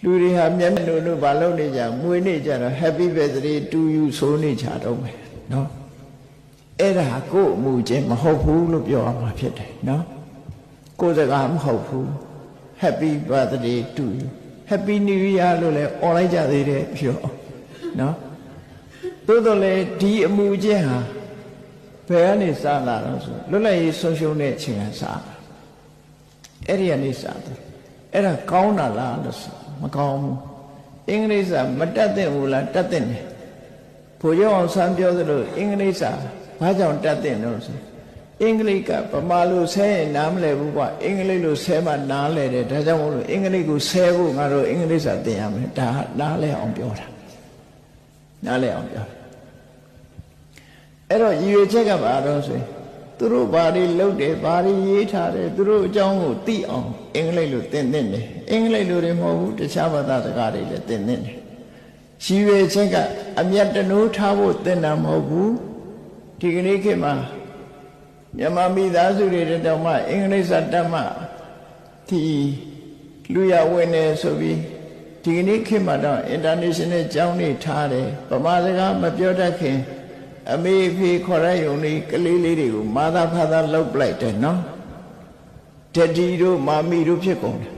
လူတွေဟာမျက်နှာတို့ဘာလုပ်နေကြမွေးနေကြတော့ Happy birthday to you ဆိုနေကြတော့မယ်နော်အဲ့ဒါကိုယ်အမှုချင်းမဟုတ်ဘူးလို့ပြောရမှာဖြစ်တယ်နော်ကိုယ်စကားမဟုတ်ဘူး Happy birthday to you Happy New Year လို့လည်းអော်လိုက်ကြသေးတယ်ပြောနော်သို့တော်လည်းဒီအမှုချင်းဟာဘယ်ကနေစလာတော့ဆိုလွတ်လပ်ရေးဆုံးရှုံးတဲ့အချိန်ကစအဲ့ဒီကနေစတယ်အဲ့ဒါကောင်းတာလားလို့ဆိုမကောင်းဘူးအင်္ဂလိပ်စာမတတ်သင့်ဘူးလားတတ်သင့်တယ်ဘိုလ်ချုပ်အောင်ဆန်းပြောသလိုအင်္ဂလိပ်စာဘာကြောင့်တတ်သင့်လို့ဆိုအင်္ဂလိပ်ကဗမာလိုဆဲရင်နားမလည်ဘူးကွာအင်္ဂလိပ်လိုဆဲမှနားလည်တယ်ဒါကြောင့်မို့လို့အင်္ဂလိပ်ကိုဆဲဖို့ငါတို့အင်္ဂလိပ်စာသင်ရမယ်ဒါနားလည်အောင်ပြောတာနားလည်အောင်ပြောအဲ့တော့ရည်ရွယ်ချက်ကဘာတော့ဆိုရင်သူတို့ဘာတွေလုပ်တယ်ဘာတွေရေးထားတယ်သူတို့အကြောင်းကိုသိအောင်အင်္ဂလိပ်လိုသင်သင့်တယ်အင်္ဂလိပ်လိုတွေမဟုတ်ဘူးတခြားဘာသာစကားတွေလည်းသင်သင့်တယ်ရည်ရွယ်ချက်ကအမျက်တနိုးထားဖို့သင်တာမဟုတ်ဘူးဒီကနေ့ခေတ်မှာမြန်မာမိသားစုတွေတောင်မှအင်္ဂလိပ်စာတတ်မှဒီလူရဝင်နေဆိုပြီးဒီကနေ့ခေတ်မှာတော့ international ကျောင်းတွေထားတယ်ဗမာစကားမပြောတတ်ခင်အမေဖေခေါ်ရယုံလေးကလေးလေးတွေကိုမာသာဖာသာလောက်ပလိုက်တယ်နော်တတိတို့မာမီတို့ဖြစ်ကုန်တယ်